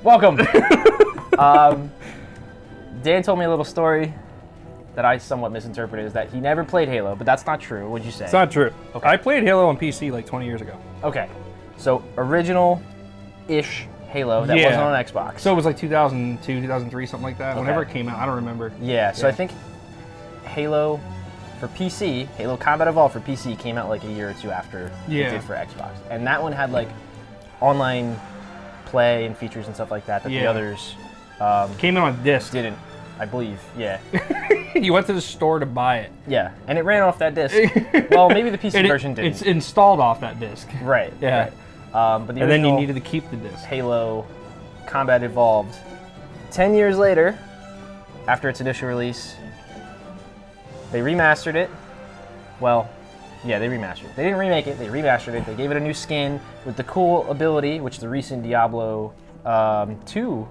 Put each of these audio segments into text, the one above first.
Welcome. Dan told me a little story that I somewhat misinterpreted, is that he never played Halo, but that's not true. What'd you say? It's not true. Okay. I played Halo on PC like 20 years ago. Okay. So original-ish Halo that wasn't on Xbox. So it was like 2002, 2003, something like that. Okay. Whenever it came out, I don't remember. Yeah, so I think Halo for PC, Halo Combat Evolved for PC came out like a year or two after it did for Xbox. And that one had like online play and features and stuff like that the others came in on disc. didn't, I believe. Yeah. You went to the store to buy it. Yeah, and it ran off that disc. Well, maybe the PC version didn't. It's installed off that disc. Right. Yeah. Right. But the and then you original needed to keep the disc. Halo Combat Evolved, 10 years later, after its initial release, they remastered it. Well, yeah, they remastered it. They didn't remake it, they remastered it. They gave it a new skin with the cool ability, which the recent Diablo 2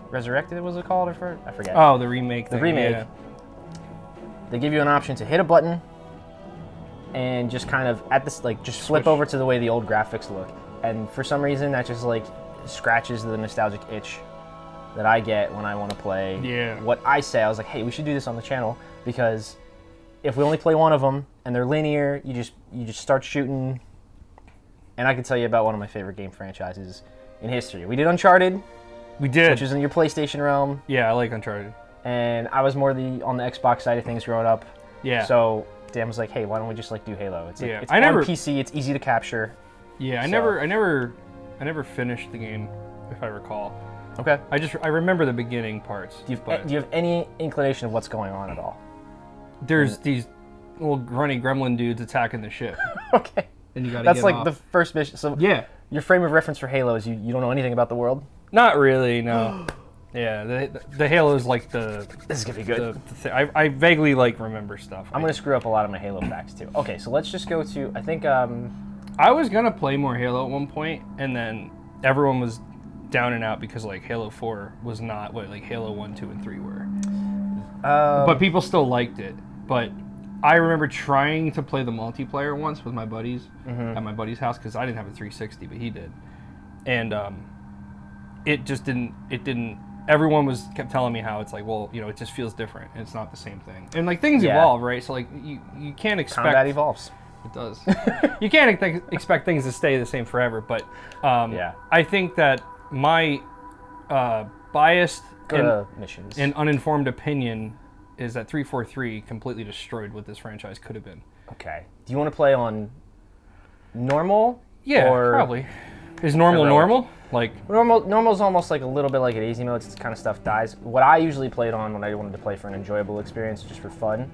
Resurrected, was it called? I forget. Oh, the remake. The remake. Yeah. They give you an option to hit a button and just kind of, at this, like, just flip over to the way the old graphics look. And for some reason, that just, like, scratches the nostalgic itch that I get when I want to play. Yeah. What I say, I was like, hey, we should do this on the channel, because if we only play one of them and they're linear, you just start shooting. And I can tell you about one of my favorite game franchises in history. We did Uncharted. We did. Which is in your PlayStation realm. Yeah, I like Uncharted. And I was more on the Xbox side of things growing up. Yeah. So Dan was like, hey, why don't we just like do Halo? It's like, it's on PC, it's easy to capture. Yeah, I never finished the game, if I recall. Okay. I remember the beginning parts. Do you have any inclination of what's going on at all? There's these little grunty gremlin dudes attacking the ship. Okay. And you gotta That's get like off. the first mission. So yeah. Your frame of reference for Halo is you don't know anything about the world? Not really, no. Yeah, the Halo is like the... This is gonna be good. I vaguely like remember stuff. I'm gonna screw up a lot of my Halo facts too. Okay, so let's just go to, I think... I was gonna play more Halo at one point, and then everyone was down and out because like Halo 4 was not what like Halo 1, 2, and 3 were. But people still liked it. But I remember trying to play the multiplayer once with my buddies at my buddy's house, because I didn't have a 360, but he did. And it just didn't. Everyone kept telling me how it's like, well, you know, it just feels different. And it's not the same thing. And like things evolve, right? So like you can't expect. Combat evolves. It does. You can't expect things to stay the same forever. But I think that my biased and uninformed opinion is that 343 completely destroyed what this franchise could have been. Okay. Do you want to play on normal? Yeah, or probably. Is normal heroic? normal? Like normal's almost like a little bit like an easy mode. It's kind of stuff dies. What I usually played on when I wanted to play for an enjoyable experience, just for fun,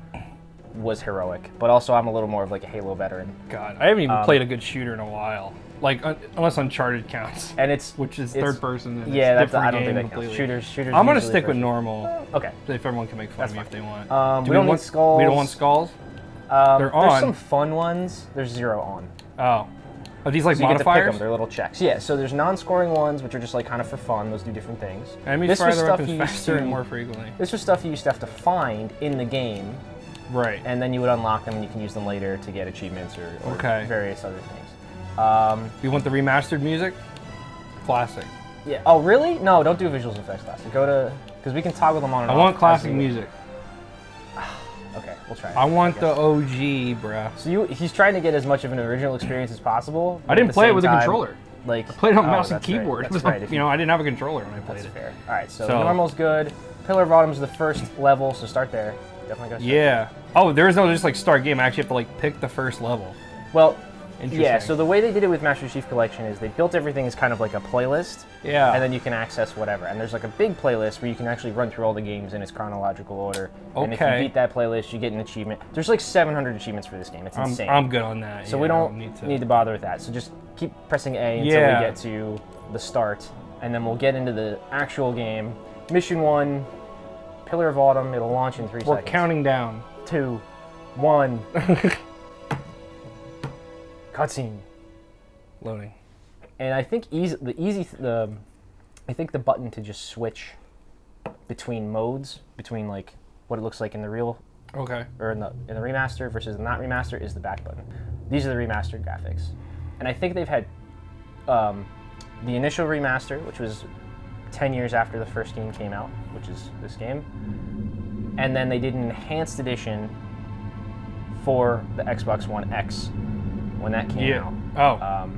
was heroic. But also, I'm a little more of like a Halo veteran. God, I haven't even played a good shooter in a while. Like unless Uncharted counts, and which is third person. And yeah, it's I don't think that completely. counts. Shooters. I'm gonna stick with normal. Okay. If everyone can make fun of me if they want. We don't want skulls. We don't want skulls. They're on. There's some fun ones. There's 0 on. Oh. Are these like so you modifiers? Get to pick them. They're little checks. Yeah, so there's non-scoring ones, which are just like kind of for fun. Those do different things. Enemies fire their weapons faster and more frequently. This was stuff you used to have to find in the game. Right. And then you would unlock them and you can use them later to get achievements or various other things. You want the remastered music? Classic. Yeah. Oh, really? No, don't do visuals effects classic. Go to... Because we can toggle them on and off. I want classic music. Okay, we'll try it. I want the OG, bruh. So he's trying to get as much of an original experience as possible. I didn't play it with a controller. Like I played on mouse and keyboard. Right. That's right. You know, I didn't have a controller when I played it. That's fair. All right, so normal's good. Pillar of Autumn's the first level, so start there. Definitely go start there. Oh, there is no just like start game. I actually have to like pick the first level. Well, yeah, so the way they did it with Master Chief Collection is they built everything as kind of like a playlist. Yeah. And then you can access whatever. And there's like a big playlist where you can actually run through all the games in its chronological order. Okay. And if you beat that playlist, you get an achievement. There's like 700 achievements for this game. It's insane. I'm good on that. So we don't need to bother with that. So just keep pressing A until we get to the start. And then we'll get into the actual game. Mission 1, Pillar of Autumn. It'll launch in 3 seconds. We're counting down. 2, 1. Cutscene. Loading. And I think I think the button to just switch between modes, between like what it looks like in the real, or in the remaster versus the not remaster, is the back button. These are the remastered graphics, and I think they've had the initial remaster, which was 10 years after the first game came out, which is this game. And then they did an enhanced edition for the Xbox One X when that came out. Oh.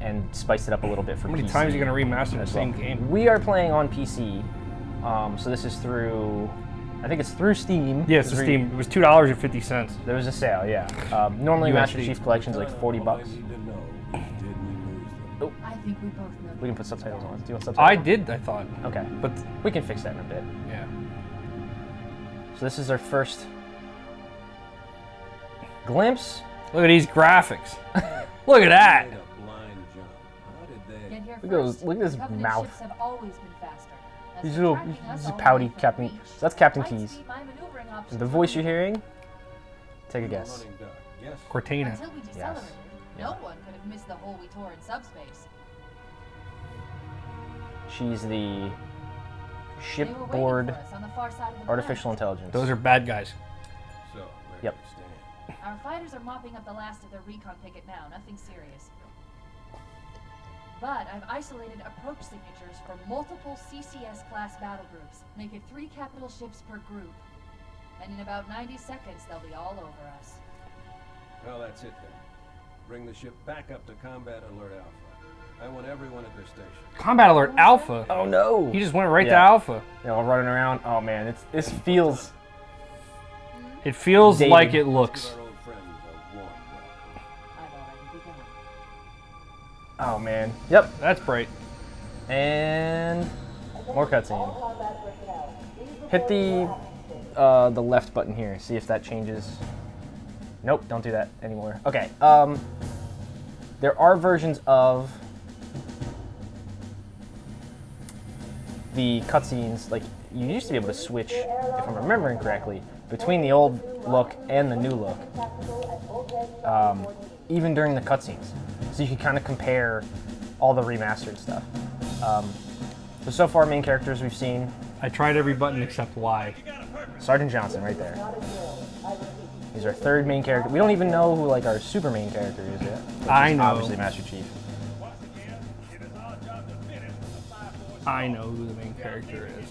And spiced it up a little bit for How many PC times are you going to remaster the as same well. game? We are playing on PC, so this is through, I think it's through Steam. Yes, the Steam. It was $2.50. There was a sale, yeah. Normally Master USD. Chief Collection's like $40. Oh, I think we both know. we can put subtitles on. Do you want subtitles? I did, I thought. Okay, But, we can fix that in a bit. yeah. So this is our first glimpse. Look at these graphics. Look at that. Get here Look at first. those- look at his Covenant mouth. ships have always been faster. As He's they're little, tracking us he's a all pouty the way from Captain. the beach. So that's Captain Might Keys. speed my maneuvering options And the a voice little you're bit. hearing, take a guess. Cortana. Until we decelerated, no one could have missed the hole we tore in subspace. She's the They were shipboard waiting for us on the far side of the artificial planet. intelligence. Those are bad guys. So, where Yep. do we stand? Our fighters are mopping up the last of their recon picket now, nothing serious. But I've isolated approach signatures for multiple CCS-class battle groups. Make it 3 capital ships per group. And in about 90 seconds, they'll be all over us. Well, that's it then. Bring the ship back up to Combat Alert Alpha. I want everyone at their station. Combat Alert Alpha. Oh no! He just went right to Yeah. Alpha. They're all running around. Oh man, this feels. It feels Dated. like it looks. Give our old friends a warm welcome. I've already begun. Oh man. Yep. That's bright. And more cutscene. Hit the left button here. See if that changes. Nope, don't do that anymore. Okay. There are versions of the cutscenes, like you used to be able to switch, if I'm remembering correctly, between the old look and the new look, even during the cutscenes. So you can kind of compare all the remastered stuff. So far, main characters we've seen, I tried every button except Y. Sergeant Johnson right there. He's our third main character. We don't even know who like our super main character is yet. Which I is know. Obviously Master Chief. I know who the main character is.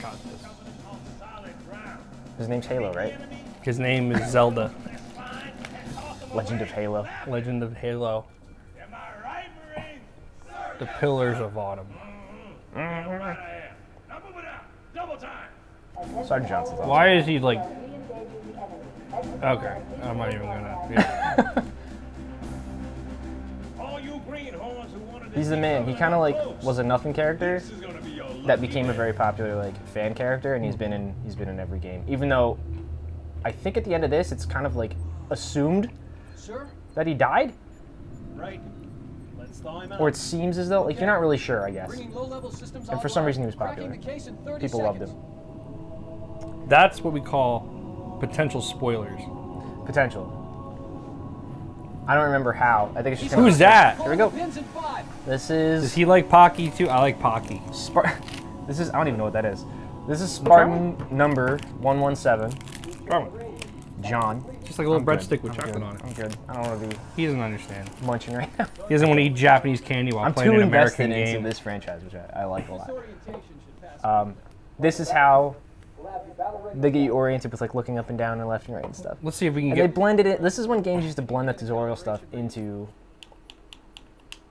Got this. His name's Halo, right? His name is Zelda. Legend of Halo. Legend of Halo. The Pillars of Autumn. Sergeant Johnson's awesome. Why is he like... Okay, I'm not even gonna... Yeah. He's the man. He kind of like was a nothing character that became a very popular like fan character, and he's been in every game. Even though I think at the end of this, it's kind of like assumed that he died, Right. Let's thaw him out. or it seems as though like you're not really sure, I guess. And for some reason, he was popular. People loved him. That's what we call potential spoilers. Potential. I don't remember how. I think it's just Who's that? Here we go. Pins in 5. This Does is he like Pocky too? I like Pocky. This is I don't even know what that is. This is Spartan number 117. John. Just like a little I'm good. breadstick with I'm chocolate good. on it. I'm good. I don't want to be He doesn't understand. munching right now. He doesn't want to eat Japanese candy while I'm playing too an invested American into game. this franchise, which I like a lot. Orientation should pass. This is how they get you oriented with like looking up and down and left and right and stuff. Let's see if we can And they get... blended it. This is when games used to blend the tutorial stuff into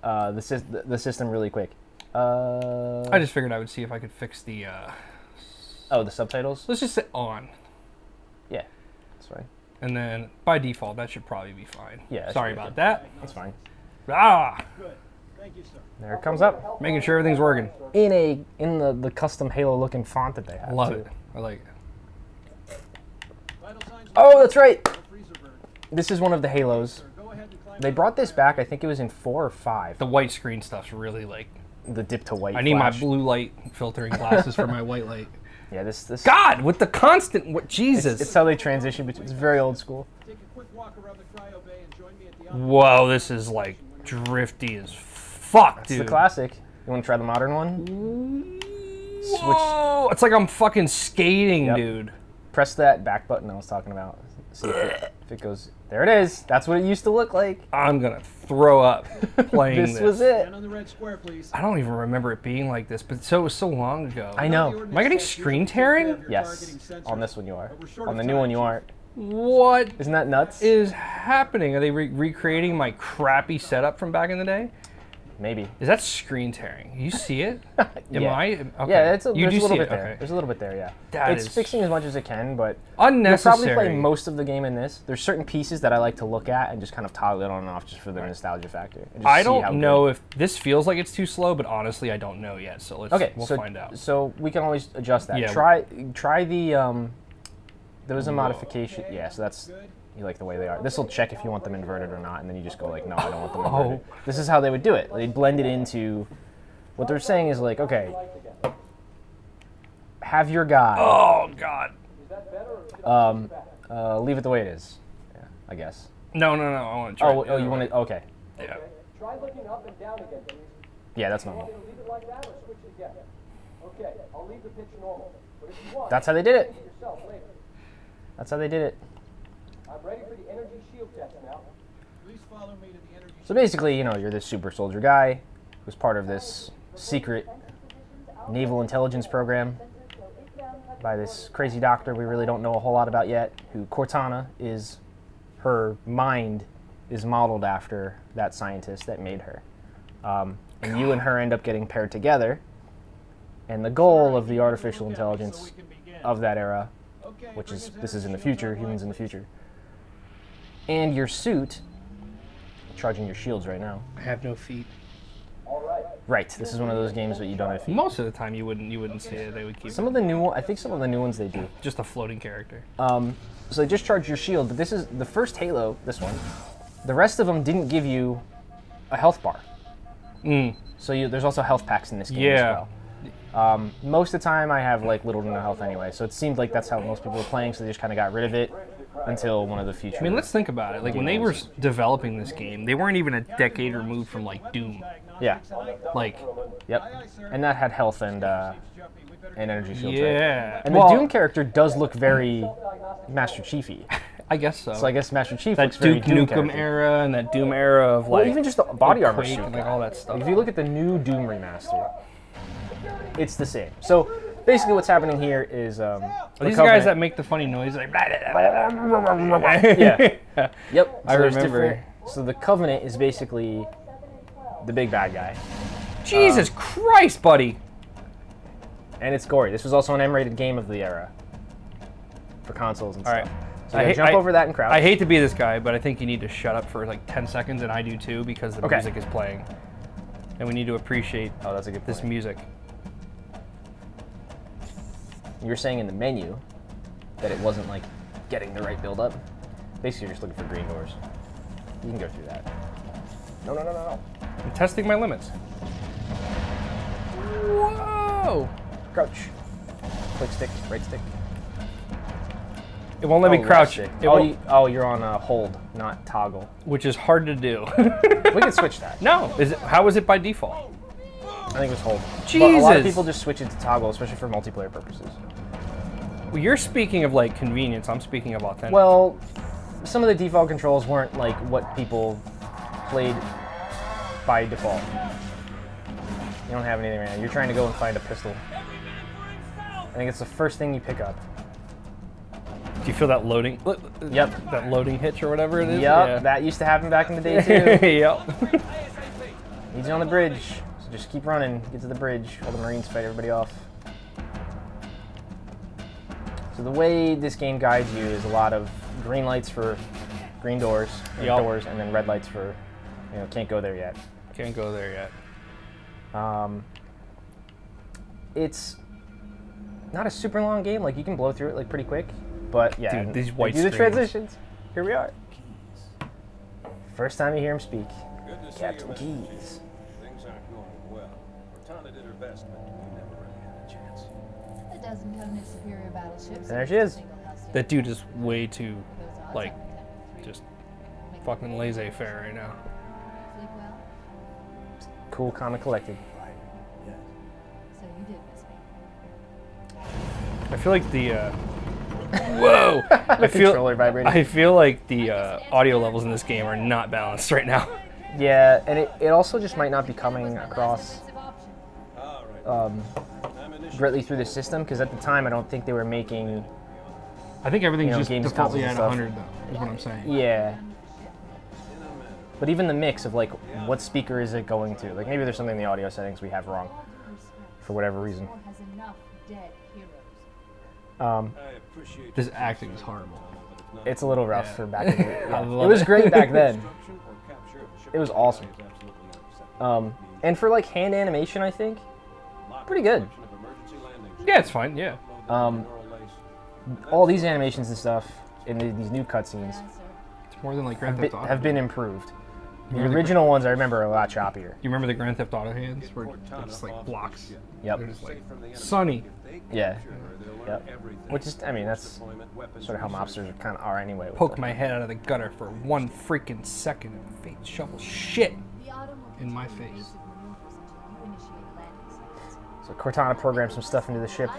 the system really quick. I just figured I would see if I could fix the... Oh, the subtitles? Let's just say on. Yeah, that's fine. And then by default, that should probably be fine. Yeah, that Sorry should be about good. that. That's fine. Ah! Good. Thank you, sir. There it comes up Making sure everything's working. in the custom Halo looking font that they have. I love too. it. I like it. Vital signs. Oh, that's right. Freezer burn. This is one of the Halos. Go ahead and climb They brought this back. I think it was in 4 or 5. The white screen stuff's really like... The dip to white. I need my flash. blue light filtering glasses for my white light. Yeah, this. God, with the constant... What, Jesus. It's how they transition between. It's very old school. Take a quick walk around the cryo bay and join me at the Whoa, this is like drifty as fuck, It's dude. the classic. You want to try the modern one? Switch. Whoa, it's like I'm fucking skating, Yep. dude. Press that back button I was talking about. See if it goes. There it is. That's what it used to look like. I'm gonna throw up playing this. This was it. Stand on the red square, please. I don't even remember it being like this, but it was so long ago. I know. Am I getting screen tearing? Yes. On this one you are. On the new one you aren't. What Isn't that nuts? is happening? Are they recreating my crappy setup from back in the day? Maybe. Is that screen tearing? You see it? Am Yeah. I? Okay. Yeah, you there's a do little see bit it. there. Okay. There's a little bit there, yeah. That It's is fixing as much as it can, but you'll probably unnecessary. play most of the game in this. There's certain pieces that I like to look at and just kind of toggle it on and off just for the nostalgia factor. And just I see how don't good- know if this feels like it's too slow, but honestly, I don't know yet. So we'll find out. So we can always adjust that. Yeah. Try the there was a modification. Yeah, so that's you like the way they are. This will check if you want them inverted or not, and then you just go like, no, I don't want them inverted. This is how they would do it. They'd blend it into. What they're saying is like, okay, have your guy. Oh God. Leave it the way it is. Yeah, I guess. No. I want to try. Oh, you want to? Okay. Yeah. Try looking up and down again, please. Yeah, that's normal. Leave it like that or switch it again. Okay, I'll leave the pitch normal. But if you want, That's how they did it. change it yourself later. That's how they did it. I'm ready for the energy shield test now. Please follow me to the energy. So basically, you're this super soldier guy who's part of this secret naval intelligence program by this crazy doctor we really don't know a whole lot about yet, who Cortana is, her mind is modeled after that scientist that made her. And you and her end up getting paired together, and the goal of the artificial intelligence of that era, which is, this is in the future, humans in the future, and your suit, charging your shields right now. I have no feet. Right, this is one of those games that you don't have feet. Most of the time, you wouldn't see it. They would keep Some of the new, I think some of the new ones they do. just a floating character. So they just charge your shield, but this is the first Halo, this one. The rest of them didn't give you a health bar. So there's also health packs in this game as well. Most of the time I have like little to no health anyway, so it seemed like that's how most people were playing, so they just kind of got rid of it until one of the future. I mean, let's think about it. Like when they were developing this game, they weren't even a decade removed from like Doom. Yeah, Like, yep. And that had health and energy shields. Right? yeah. And the Doom character does look very Master Chiefy. I guess so. So I guess Master Chief that looks very Duke Doom Nukem character. era and that Doom era of Well, like even just the body armor Quake suit, and like all that stuff. If you look at the new Doom remaster, it's the same. So basically, what's happening here is Are these guys that make the funny noise like yeah, yep. I So there's remember. different- So the Covenant is basically the big bad guy, Jesus Christ, buddy. and it's gory. This was also an M-rated game of the era for consoles and All right. stuff. So you jump over that and crouch. I hate to be this guy, but I think you need to shut up for like 10 seconds, and I do too, because the Okay. music is playing. And we need to appreciate Oh, that's a good point. this music. You're saying in the menu that it wasn't like getting the right build up. Basically, you're just looking for green doors. You can go through that. No. I'm testing my limits. Whoa! Crouch. Click stick, right stick. It won't let me left crouch. stick. It won't- You're on hold, not toggle. which is hard to do. We can switch that. No, how is it by default? I think it was hold. But a lot of Jesus. people just switch it to toggle, especially for multiplayer purposes. Well, you're speaking of like convenience. I'm speaking of authentic. Well, some of the default controls weren't like what people played by default. You don't have anything right now. You're trying to go and find a pistol. I think it's the first thing you pick up. Do you feel that loading? Yep. That loading hitch or whatever it is. Yep, that used to happen back in the day too. Yep. Needs you on the bridge, so just keep running, get to the bridge while the Marines fight everybody off. So the way this game guides you is a lot of green lights for green doors, or Yep. doors, and then red lights for, can't go there yet. Can't go there yet. It's not a super long game, like you can blow through it like pretty quick, but yeah, Dude, these they white do the screens. transitions. Here we are. First time you hear him speak. Good to see Captain you, Mr. Keys. Things aren't going well. Cortana did her best, but we never really had a chance. A dozen Covenant superior battleships. There she is. That dude is way too, like, just fucking laissez-faire right now. Sleep well? Cool, calm, and collected. So you did miss me. I feel like the Whoa! Controller vibrating. I feel like the audio levels in this game are not balanced right now. Yeah, and it also just might not be coming across All right. greatly through the system, because at the time I don't think they were making. I think everything's just games, defaultly consoles, at and stuff. 100 though, is what I'm saying. Yeah. But even the mix of like what speaker is it going to? Like maybe there's something in the audio settings we have wrong for whatever reason. Has enough dead heroes. I appreciate This acting is horrible. It's a little rough Yeah. for back in the day. I Yeah. It love was it. great back then. destruction or capture of the ship It was awesome. is absolutely unacceptable. And for like hand animation, I think pretty good. Selection of emergency landings. Yeah, it's fine. Yeah. Upload the neural lace. All these animations and stuff in these new cutscenes It's more than like Grand Theft Auto. have been improved. The Remember the original ones I remember are a lot choppier. You remember the Grand Theft Auto hands where they're just like blocks? Yep. They're just like Safe from the enemy. sunny. If they Yeah. capture her, they'll learn Yep. everything. Which is, I mean, that's Deployment, weapons sort of how research. mobsters kind of are anyway. with Poke the- my head out of the gutter for 1 freaking second and fate shovel shit. The Autumn will In my continue face. evasive maneuvers until you initiate landing sequence. So Cortana programmed some stuff into the ship,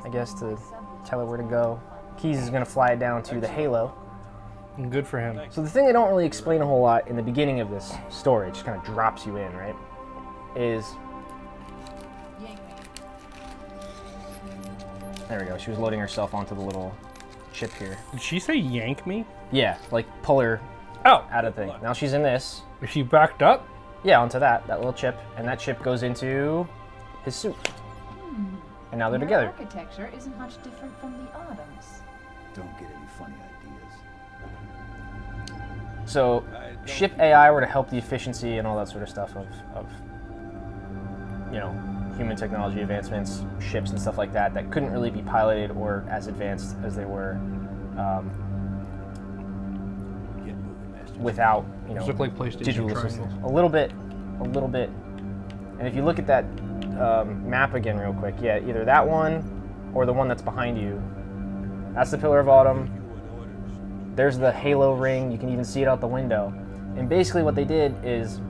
I guess, to tell her where to go. Keys is going to fly it down to the Halo. And good for him. So the thing they don't really explain a whole lot in the beginning of this story, it just kind of drops you in, right? Is Yank me. there we go. She was loading herself onto the little chip here. Did she say yank me? Yeah, like pull her Oh, out of the thing. Now she's in this. is she backed up? Yeah, onto that little chip, and that chip goes into his suit. And now they're Your together. architecture isn't much different from the Autumn's. Don't get any funny ideas. So ship AI were to help the efficiency and all that sort of stuff of human technology advancements, ships and stuff like that couldn't really be piloted or as advanced as they were Get moving, Master. without Those look like PlayStation digital triangles. assistance. A little bit. And if you look at that map again real quick, yeah, either that one or the one that's behind you. That's the Pillar of Autumn. There's the Halo ring. You can even see it out the window. And basically what they did is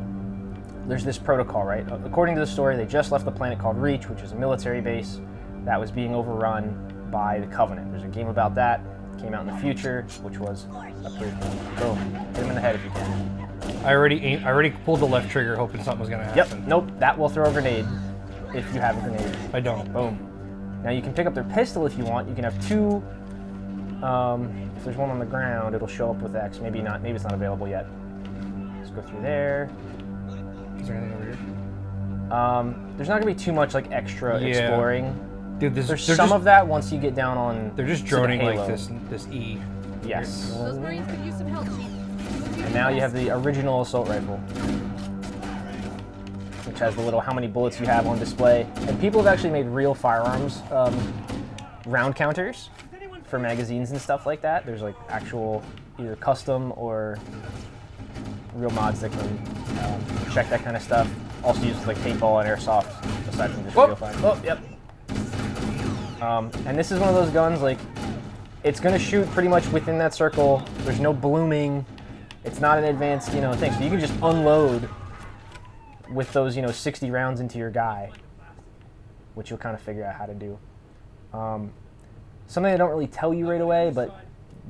there's this protocol, right? According to the story, they just left the planet called Reach, which is a military base that was being overrun by the Covenant. There's a game about that. Came out in the future, which was a pretty boom. Hit him in the head if you can. I already pulled the left trigger hoping something was gonna Yep. happen. Nope. That will throw a grenade if you have a grenade. I don't. Boom. Now you can pick up their pistol if you want. You can have two. If there's one on the ground, it'll show up with X. Maybe not. Maybe it's not available yet. Let's go through there. Is there anything over here? There's not gonna be too much like extra Yeah. exploring. Dude, There's they're some just, of that once you get down on. They're just to the droning like Halo. this E. Yes. Those Marines could use some help, Chief. And now you have the original assault rifle, which has the little how many bullets you have on display. And people have actually made real firearms round counters for magazines and stuff like that. There's like actual either custom or real mods that can check that kind of stuff. Also uses like paintball and airsoft aside from just real fire. Oh, yep. And this is one of those guns like it's gonna shoot pretty much within that circle. There's no blooming. It's not an advanced, thing. So you can just unload with those, 60 rounds into your guy, which you'll kind of figure out how to do. Something they don't really tell you right away, but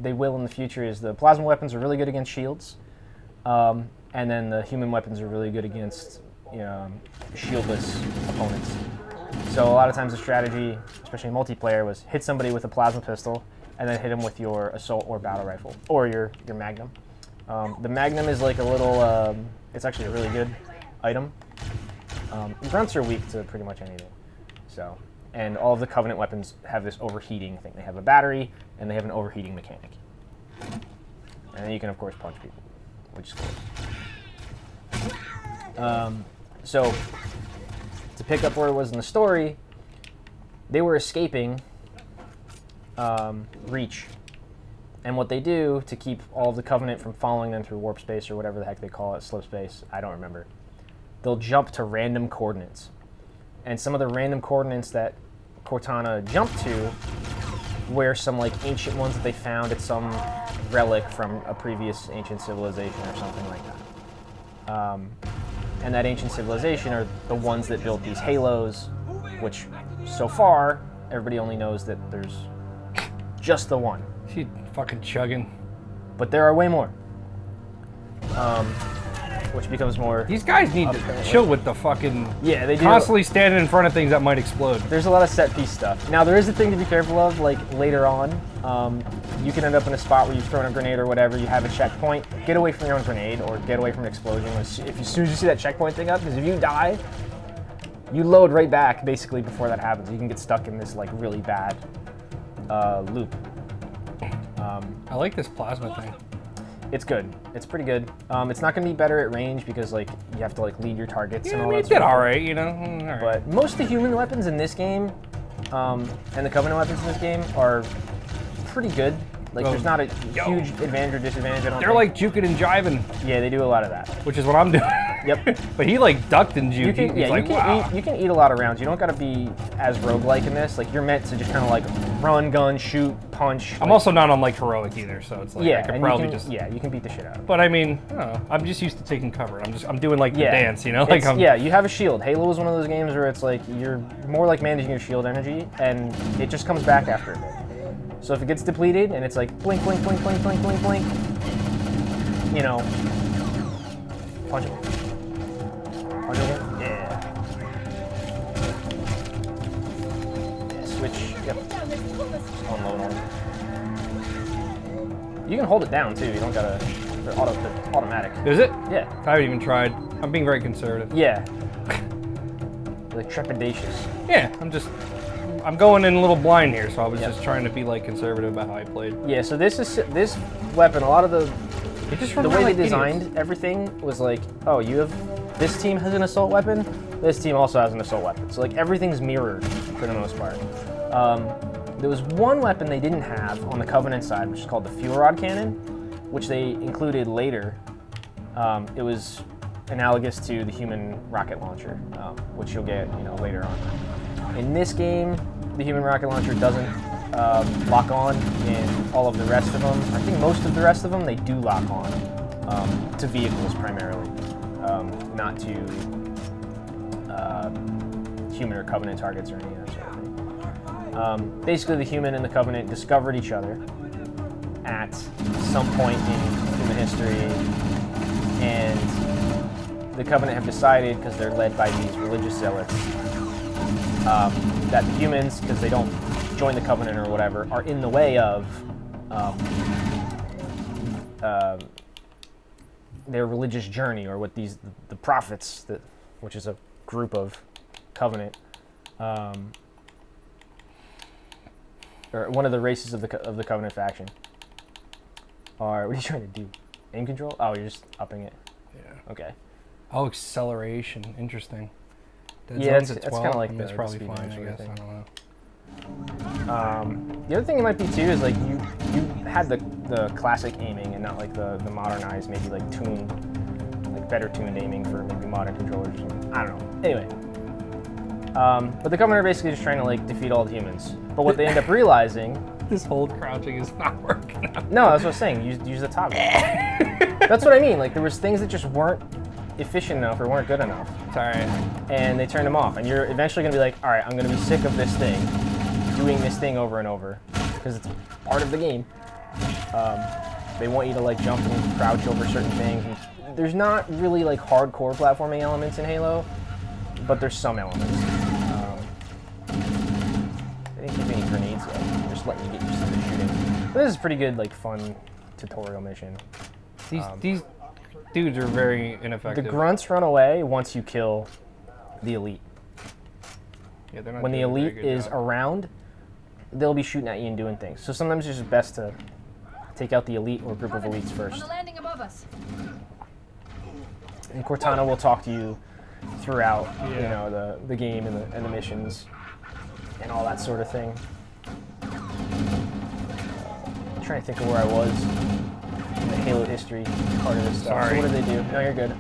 they will in the future, is the plasma weapons are really good against shields, and then the human weapons are really good against shieldless opponents. So a lot of times the strategy, especially in multiplayer, was hit somebody with a plasma pistol and then hit them with your assault or battle rifle or your Magnum. The Magnum is like a little, it's actually a really good item. Grunts are weak to pretty much anything. So, and all of the Covenant weapons have this overheating thing. They have a battery and they have an overheating mechanic. And then you can of course punch people, which is cool. So, to pick up where it was in the story, they were escaping Reach. And what they do to keep all of the Covenant from following them through warp space or whatever the heck they call it, slow space, I don't remember. They'll jump to random coordinates. And some of the random coordinates that Cortana jumped to were some like ancient ones that they found at some relic from a previous ancient civilization or something like that. And that ancient civilization are the ones that built these halos, which so far everybody only knows that there's Just the one. She fucking chugging. But there are way more. Which becomes more... These guys need to Apparently. chill with the fucking... Yeah, they do. Constantly standing in front of things that might explode. There's a lot of set piece stuff. Now, there is a thing to be careful of, like, later on. You can end up in a spot where you've thrown a grenade or whatever, you have a checkpoint. Get away from your own grenade, or get away from an explosion as soon as you see that checkpoint thing up, because if you die, you load right back, basically, before that happens. You can get stuck in this, like, really bad loop. I like this plasma thing. It's good. It's pretty good. It's not going to be better at range because, like, you have to, like, lead your targets and all that it sort did of all thing. right, you know. All right. But most of the human weapons in this game, and the Covenant weapons in this game, are pretty good. Like, Oh, there's not a yo. huge advantage or disadvantage, I don't They're think. like juking and jiving, Yeah, they do a lot of that. which is what I'm doing. Yep. But he like ducked and juked. You can, He's yeah, like, wow. you can eat a lot of rounds. You don't got to be as roguelike in this. Like, you're meant to just kind of, like, run, gun, shoot, punch. I'm like, also not on like heroic either, so it's like I yeah, could and probably you can, just. yeah, you can beat the shit out of it. But I mean, I don't know. I'm just used to taking cover. I'm doing like the Yeah. dance, you know. Like It's- yeah, you have a shield. Halo is one of those games where it's like you're more like managing your shield energy, and it just comes back after a bit. So if it gets depleted and it's like blink, blink, blink, blink, blink, blink, blink, you know, punch it. Punch it again. Yeah. Yeah. Switch. Yep. Unload on. You can hold it down too. You don't gotta. They're automatic. Is it? Yeah. I haven't even tried. I'm being very conservative. Yeah. Like trepidatious. Yeah, I'm going in a little blind here, so I was Yep. just trying to be like conservative about how I played. Yeah, so this weapon, a lot of the It just way reminded they like designed idiots. everything was like, oh, this team has an assault weapon, this team also has an assault weapon. So like everything's mirrored for the most part. There was one weapon they didn't have on the Covenant side, which is called the fuel rod cannon, which they included later. It was analogous to the human rocket launcher, which you'll get later on. In this game, the human rocket launcher doesn't lock on. In all of the rest of them, I think most of the rest of them, they do lock on to vehicles primarily, not to human or Covenant targets or any of that sort of thing. Basically, the human and the Covenant discovered each other at some point in human history, and the Covenant have decided, because they're led by these religious zealots, that the humans, because they don't join the Covenant or whatever, are in the way of their religious journey, or what the prophets, which is a group of Covenant, or one of the races of the Covenant faction, are. What are you trying to do? Aim control? Oh, you're just upping it. Yeah. Okay. Oh, acceleration. Interesting. Dead Yeah, zone's it's at 12. kinda like That's the probably speed fine, range I sort of guess. I thing. don't know. The other thing it might be too is like you had the classic aiming and not like the modernized, maybe like tuned, like better tuned aiming for maybe modern controllers or something. I don't know. Anyway. But the Covenant are basically just trying to like defeat all the humans. But what they end up realizing. This hold crouching is not working out. No, that's what I was saying. Use the toggle. That's what I mean. Like there was things that just weren't efficient enough or weren't good enough. It's alright. And they turned them off. And you're eventually going to be like, all right, I'm going to be sick of this thing, doing this thing over and over, because it's part of the game. They want you to like jump and crouch over certain things. And there's not really like hardcore platforming elements in Halo, but there's some elements. They didn't give me any grenades yet. They're just letting you get used to the shooting. But this is a pretty good, like, fun tutorial mission. These dudes are very ineffective. The grunts run away once you kill the elite. Yeah, they're not When the doing a very elite good is job. around, they'll be shooting at you and doing things. So sometimes it's just best to take out the elite or group of elites On first. the landing above us. And Cortana will talk to you throughout, Yeah. the game and the missions and all that sort of thing. I'm trying to think of where I was in the Halo history part of this stuff. Sorry. So what did they do? No, you're good.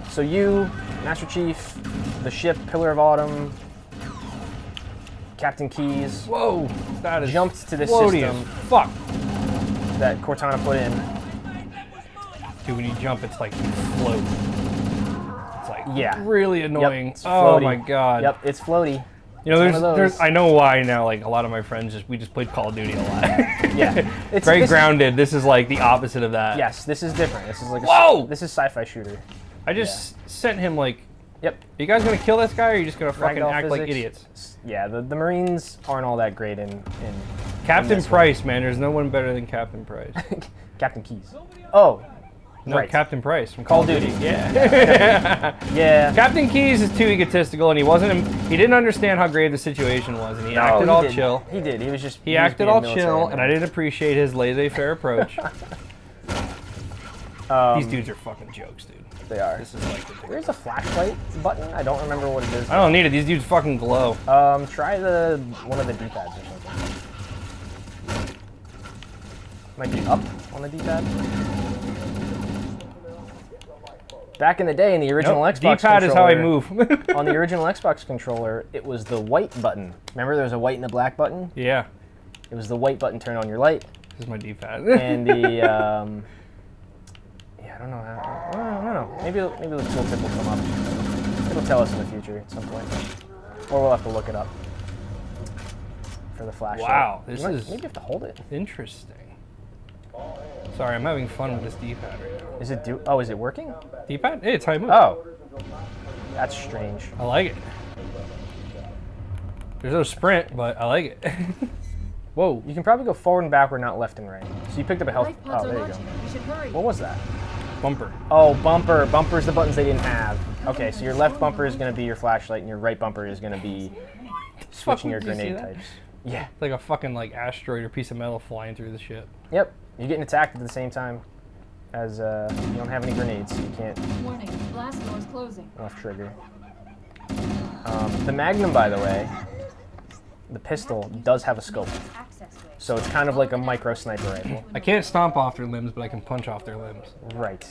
So you, Master Chief, the ship, Pillar of Autumn, Captain Keyes, Whoa! That is jumped to this floaty system as fuck. that Cortana put in. Dude, when you jump, it's like you float. It's like Yeah. really annoying. Yep, it's oh floaty. my god. Yep, it's floaty. You know, It's one of there's those. I know why now. Like a lot of my friends we just played Call of Duty a lot. Yeah, it's Very this- grounded. This is like the opposite of that. Yes, this is different. This is like Whoa! This is sci-fi shooter. I just sent him like, Yep. you guys gonna kill this guy, or are you just gonna fucking Ragdoll act like physics. idiots? Yeah, the Marines aren't all that great in Captain this one. Price, man. There's no one better than Captain Price. Captain Keys. Oh, No, right. Captain Price from Call of Duty. Yeah. Yeah. Captain Keys is too egotistical, and he didn't understand how grave the situation was, and he acted all did. chill. He did. He was just. He was acted being all military chill, man. and I didn't appreciate his laissez-faire approach. These dudes are fucking jokes, dude. They are. This is like ridiculous. Where's the flashlight button? I don't remember what it is. I don't need it. These dudes fucking glow. Try one of the D-pads or something. Might be up on the D-pad. Back in the day, in the original Nope, Xbox D-pad is how I controller- move. On the original Xbox controller, it was the white button. Remember, there was a white and a black button. Yeah, It was the white button turned on your light, this is my D-pad. and the yeah, I don't know how. I don't know. Maybe the tooltip will come up. It'll tell us in the future at some point, or we'll have to look it up for the flashlight. Wow, this You might- is- maybe you have to hold it. Interesting. Sorry, I'm having fun with this D-pad right now. Is it Oh, is it working? D-pad? Hey, it's how I move. Oh, that's strange. I like it. There's no sprint, but I like it. Whoa. You can probably go forward and backward, not left and right. So you picked up a health. Life pods Oh, are there you go. launching. We should hurry. What was that? Bumper. Oh, bumper. Bumper's the buttons they didn't have. Okay, so your left bumper is going to be your flashlight, and your right bumper is going to be switching your did you see grenade that? types. Yeah. It's like a fucking like asteroid or piece of metal flying through the ship. Yep. You're getting attacked at the same time as you don't have any grenades, so you can't Warning, blast door is closing. left trigger. The Magnum, by the way, the pistol does have a scope, Access way. so it's kind of like a micro sniper rifle. I can't stomp off their limbs, but I can punch off their limbs. Right.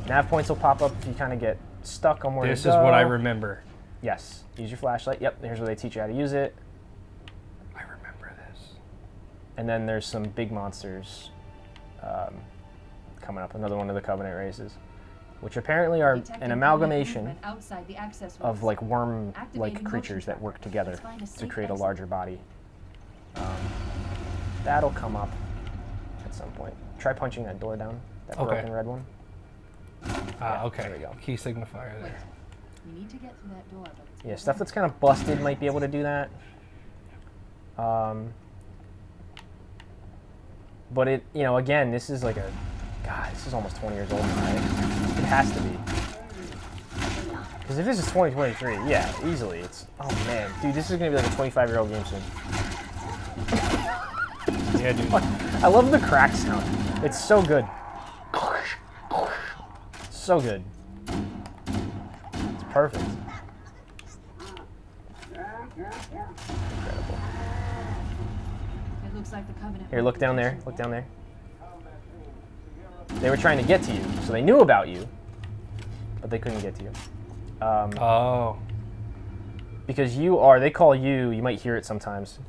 Nav points will pop up if you kind of get stuck on where This to is go. what I remember. Yes. Use your flashlight. Yep. Here's where they teach you how to use it. I remember this. And then there's some big monsters coming up. Another one of the Covenant races, which apparently are Detecting an amalgamation movement outside the access of ways. like worm-like Activating creatures motion that work tracker. together Let's find a to safe create a exit. larger body. That'll come up at some point. Try punching that door down. That Okay. broken red one. Ah, okay. there we go. Key signifier there. We need to get through that door, but it's Yeah, stuff that's kind of busted might be able to do that. But it, again, this is like God, this is almost 20 years old now, right? It has to be. Because if this is 2023, yeah, easily. Oh man, dude, this is gonna be like a 25-year-old game soon. Yeah, dude. I love the crack sound. It's so good. So good. It's perfect. Incredible. It looks like the Covenant. Here, look down there. Look down there. They were trying to get to you, so they knew about you, but they couldn't get to you. Oh. Because they call you, you might hear it sometimes.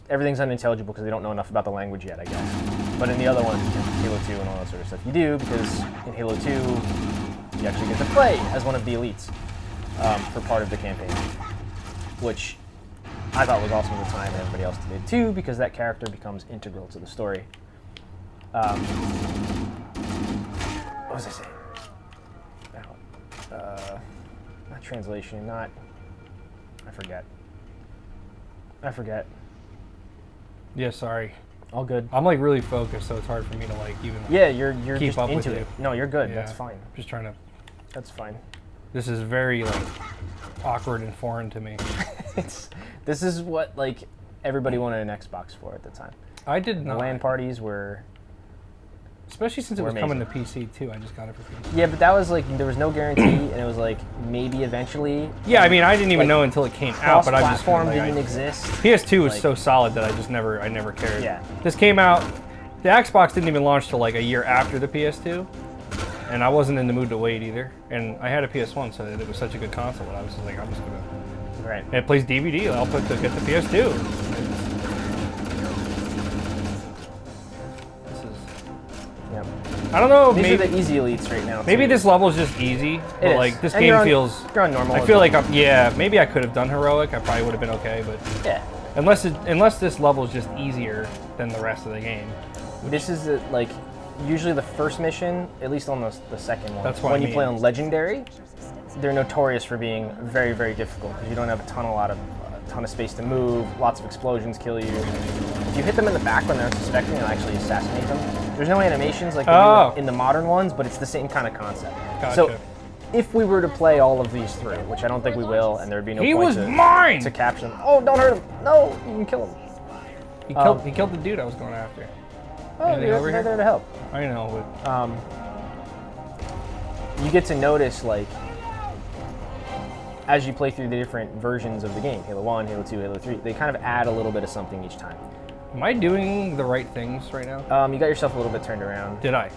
Everything's unintelligible because they don't know enough about the language yet, I guess. But in the other ones, Halo 2 and all that sort of stuff, you do, because in Halo 2, you actually get to play as one of the elites for part of the campaign, which I thought was awesome at the time, and everybody else did too, because that character becomes integral to the story. What was I saying? Not translation, I forget. Yeah, sorry. All good. I'm like really focused, so it's hard for me to like even. Yeah, you're Keep just up with into you. it. No, you're good. Yeah. That's fine. Just trying to. That's fine. This is very like awkward and foreign to me. This is what like everybody wanted an Xbox for at the time. I did The not. LAN parties were. Especially since it were was coming to amazing. PC too. I just got it for PC. Yeah, but that was like there was no guarantee, and it was like maybe eventually. Yeah, I mean, I didn't even Like, know until it came out, but I just Cross-platform like, didn't exist. PS2 was like- so solid that I never cared. Yeah. This came out. The Xbox didn't even launch till like a year after the PS2, and I wasn't in the mood to wait either. And I had a PS1, so it was such a good console that I was just like, I'm just gonna. Right. And it plays DVD. I'll get the PS2. This is. Yep. I don't know. These Maybe are the easy elites right now. maybe too. this level is just easy, It but is. like this And game you're on- feels. You're on normal. I as feel well. like maybe I could have done heroic. I probably would have been okay, but Yeah. unless this level is just easier than the rest of the game. This is like usually the first mission, at least on the second one. That's what when I you play mean. on legendary, they're notorious for being very, very difficult because you don't have a ton of space to move. Lots of explosions kill you. If you hit them in the back when they're unsuspecting, you'll actually assassinate them. There's no animations like they do in the modern ones, but it's the same kind of concept. Gotcha. So if we were to play all of these through, which I don't think we will, and there would be no He point was to, mine! to capture them. Oh, don't hurt him! No, you can kill him. He killed the dude I was going after. Oh, Anything over they're here? there to help. I know, but You get to notice, like, as you play through the different versions of the game, Halo 1, Halo 2, Halo 3, they kind of add a little bit of something each time. am I doing the right things right now? You got yourself a little bit turned around. Did I?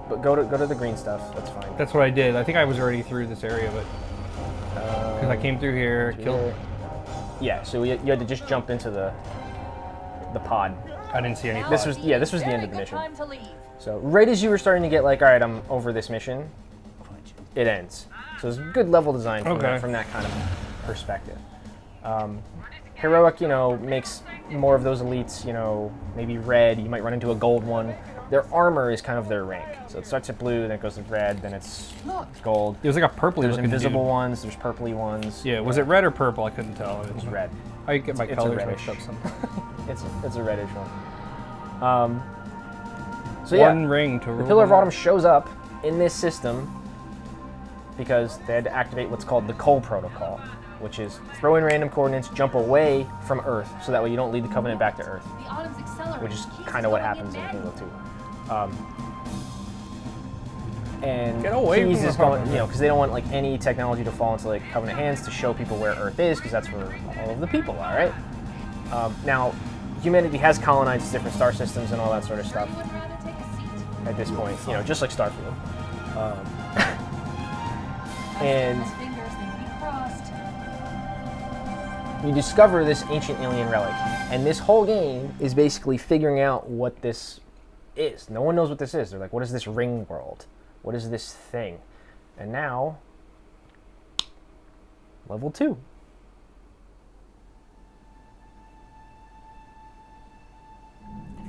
But go to the green stuff. That's fine. That's what I did. I think I was already through this area, but because I came through here, killed. Yeah, so you had to just jump into the pod. I didn't see anything. This was the end of the mission. Time to leave. So right as you were starting to get like, all right, I'm over this mission, it ends. So it's good level design from, Okay. from that kind of perspective. Heroic, makes more of those elites, maybe red. You might run into a gold one. Their armor is kind of their rank. So it starts at blue, then it goes to red, then it's gold. It was like a purpley There's looking invisible dude. ones, there's purpley ones. Yeah, was it red or purple? I couldn't tell. It's red. I get my It's a colors reddish. mixed up sometimes. It's a reddish one. So yeah, One ring to the rule Pillar of them Autumn shows up in this system because they had to activate what's called the Cole Protocol, which is throw in random coordinates, jump away from Earth, so that way you don't lead the Covenant back to Earth, The Autumn's accelerating. which is Keeps kind of what going happens in manual. Halo 2. And Get away Keys from is the going, Covenant. because they don't want like any technology to fall into like Covenant hands to show people where Earth is, because that's where all of the people are, right? Now, humanity has colonized different star systems and all that sort of stuff Anyone rather take a seat? at this point, just like Starfield. Cross And those fingers, they be crossed. you discover this ancient alien relic, and this whole game is basically figuring out what this is. No one knows what this is. They're like, what is this ring world? What is this thing? And now, level 2.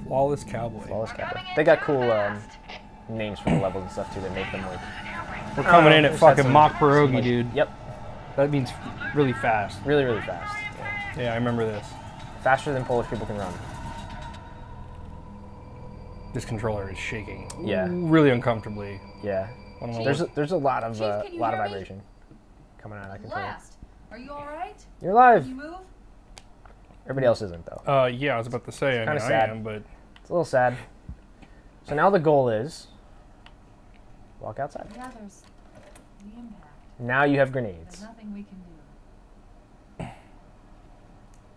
Flawless cowboy. Flawless Cowboy. They got cool names for the levels and stuff too that make them like. We're coming in at just had fucking some- mock some, pierogi, like- dude. Yep, That means really fast. really, really fast. Yeah. Yeah, I remember this. Faster than Polish people can run. This controller is shaking. Yeah. Really uncomfortably. Yeah. I don't know There's a lot of Chief, can you hear me? vibration coming out of that controller. Blast. Are you all right? You're alive. Can you move? Everybody else isn't though. Yeah, I was about to say, I kinda mean, sad. I am, but It's a little sad. So now the goal is walk outside. The others. The impact. Now you have There's grenades, nothing we can do.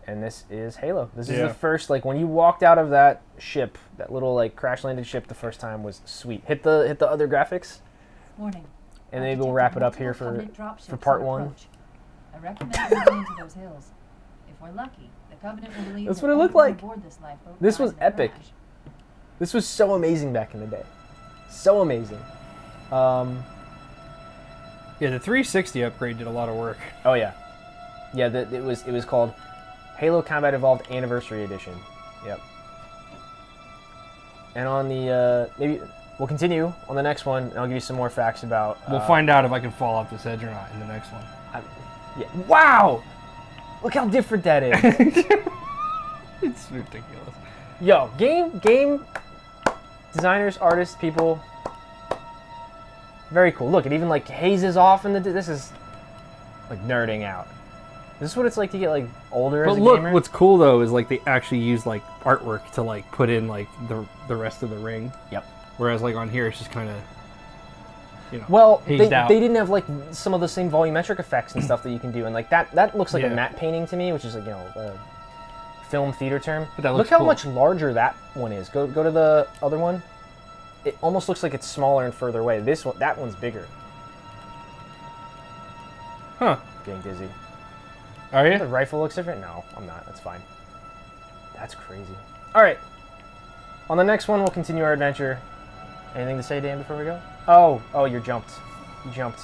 and this is Halo. This is Yeah. the first, like, when you walked out of that ship, that little like crash landed ship the first time was sweet. Hit the other graphics, Warning. and maybe I've we'll wrap it detected up here multiple for Covenant dropships for part on 1. approach. I recommend moving into those hills. If we're lucky, the Covenant will believe That's that what it looked everyone like. aboard this lifeboat This dies was in a epic. crash. This was so amazing back in the day, so amazing. yeah, the 360 upgrade did a lot of work. Oh yeah, it was called Halo Combat Evolved Anniversary Edition. Yep. And on the maybe we'll continue on the next one, and I'll give you some more facts about. We'll find out if I can fall off this edge or not in the next one. Yeah. Wow! Look how different that is. It's ridiculous. Yo, game designers, artists, people. Very cool. Look, it even like hazes off in the. This is like nerding out. This is what it's like to get like older But as a look, gamer. what's cool though is like they actually use like artwork to like put in like the rest of the ring. Yep. Whereas like on here it's just kind of, you know, Well, hazed they out. didn't have like some of the same volumetric effects and stuff that you can do, and like that looks like a Yeah. matte painting to me, which is like a film theater term. But that Look looks how cool. much larger that one is. Go to the other one. It almost looks like it's smaller and further away. That one's bigger. Huh? Getting dizzy. Are The you? rifle looks different. No, I'm not. That's fine. That's crazy. All right. On the next one, we'll continue our adventure. Anything to say, Dan, before we go? Oh, you jumped. You jumped.